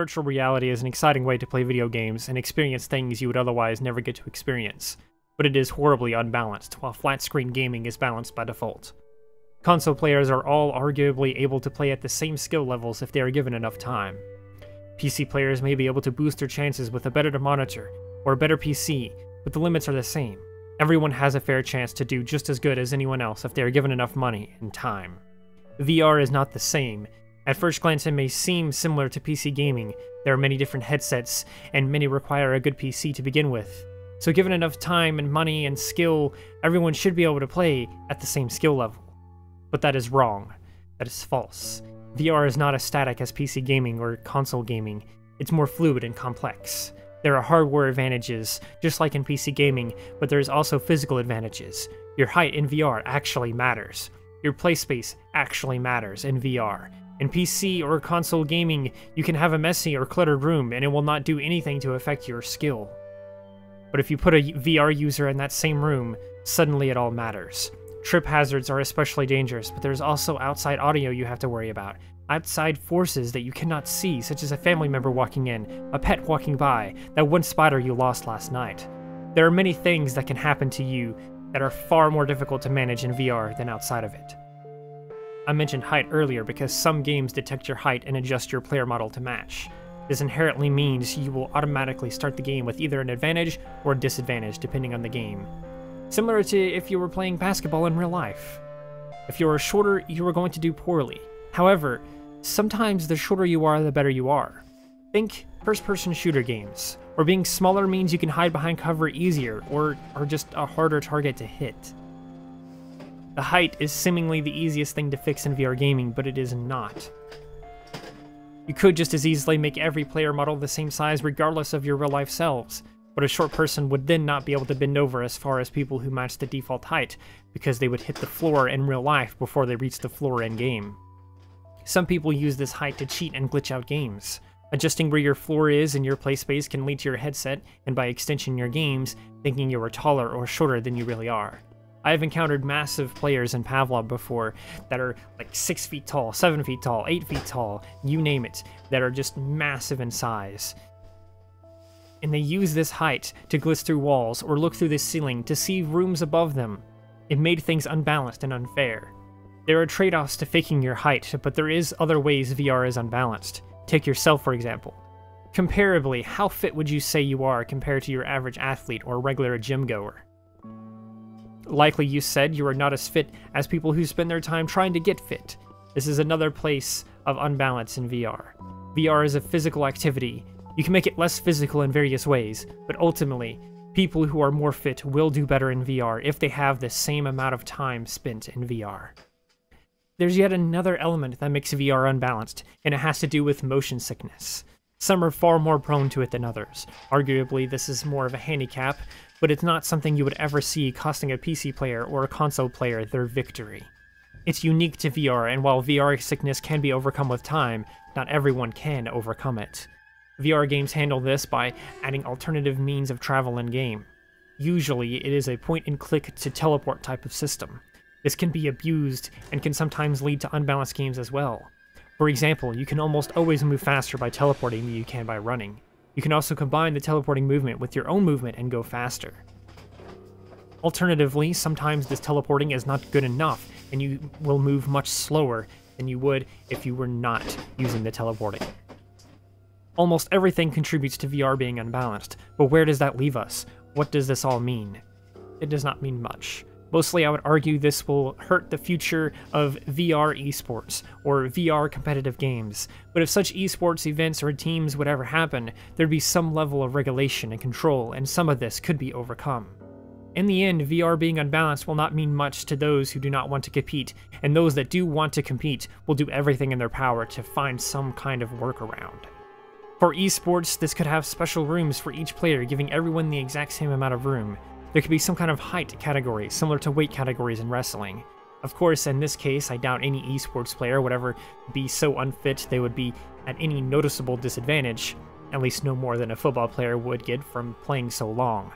Virtual reality is an exciting way to play video games and experience things you would otherwise never get to experience, but it is horribly unbalanced, while flat-screen gaming is balanced by default. Console players are all arguably able to play at the same skill levels if they are given enough time. PC players may be able to boost their chances with a better monitor or a better PC, but the limits are the same. Everyone has a fair chance to do just as good as anyone else if they are given enough money and time. VR is not the same. At first glance, it may seem similar to PC gaming. There are many different headsets, and many require a good PC to begin with. So given enough time and money and skill, everyone should be able to play at the same skill level. But that is wrong. That is false. VR is not as static as PC gaming or console gaming. It's more fluid and complex. There are hardware advantages, just like in PC gaming, but there's also physical advantages. Your height in VR actually matters. Your play space actually matters in VR. In PC or console gaming, you can have a messy or cluttered room and it will not do anything to affect your skill. But if you put a VR user in that same room, suddenly it all matters. Trip hazards are especially dangerous, but there's also outside audio you have to worry about. Outside forces that you cannot see, such as a family member walking in, a pet walking by, that one spider you lost last night. There are many things that can happen to you that are far more difficult to manage in VR than outside of it. I mentioned height earlier because some games detect your height and adjust your player model to match. This inherently means you will automatically start the game with either an advantage or a disadvantage depending on the game. Similar to if you were playing basketball in real life. If you are shorter, you are going to do poorly. However, sometimes the shorter you are, the better you are. Think first-person shooter games, where being smaller means you can hide behind cover easier, or are just a harder target to hit. The height is seemingly the easiest thing to fix in VR gaming, but it is not. You could just as easily make every player model the same size regardless of your real-life selves, but a short person would then not be able to bend over as far as people who match the default height, because they would hit the floor in real life before they reach the floor in-game. Some people use this height to cheat and glitch out games. Adjusting where your floor is in your play space can lead to your headset, and by extension your games, thinking you are taller or shorter than you really are. I have encountered massive players in Pavlov before that are like 6 feet tall, 7 feet tall, 8 feet tall, you name it, that are just massive in size. And they use this height to glitch through walls or look through the ceiling to see rooms above them. It made things unbalanced and unfair. There are trade-offs to faking your height, but there is other ways VR is unbalanced. Take yourself, for example. Comparably, how fit would you say you are compared to your average athlete or regular gym goer? Likely you said you are not as fit as people who spend their time trying to get fit. This is another place of unbalance in VR. VR is a physical activity. You can make it less physical in various ways, but ultimately, people who are more fit will do better in VR if they have the same amount of time spent in VR. There's yet another element that makes VR unbalanced, and it has to do with motion sickness. Some are far more prone to it than others. Arguably, this is more of a handicap, but it's not something you would ever see costing a PC player or a console player their victory. It's unique to VR, and while VR sickness can be overcome with time, not everyone can overcome it. VR games handle this by adding alternative means of travel in-game. Usually, it is a point-and-click to teleport type of system. This can be abused and can sometimes lead to unbalanced games as well. For example, you can almost always move faster by teleporting than you can by running. You can also combine the teleporting movement with your own movement and go faster. Alternatively, sometimes this teleporting is not good enough, and you will move much slower than you would if you were not using the teleporting. Almost everything contributes to VR being unbalanced, but where does that leave us? What does this all mean? It does not mean much. Mostly I would argue this will hurt the future of VR Esports, or VR competitive games, but if such esports events or teams would ever happen, there'd be some level of regulation and control, and some of this could be overcome. In the end, VR being unbalanced will not mean much to those who do not want to compete, and those that do want to compete will do everything in their power to find some kind of workaround. For esports, this could have special rooms for each player, giving everyone the exact same amount of room. There could be some kind of height category, similar to weight categories in wrestling. Of course, in this case, I doubt any esports player would ever be so unfit they would be at any noticeable disadvantage, at least no more than a football player would get from playing so long.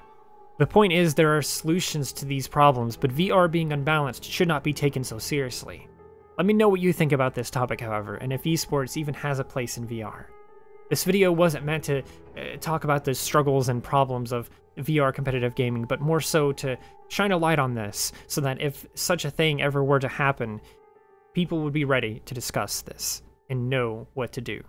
The point is, there are solutions to these problems, but VR being unbalanced should not be taken so seriously. Let me know what you think about this topic, however, and if esports even has a place in VR. This video wasn't meant to talk about the struggles and problems of VR competitive gaming, but more so to shine a light on this, so that if such a thing ever were to happen, people would be ready to discuss this and know what to do.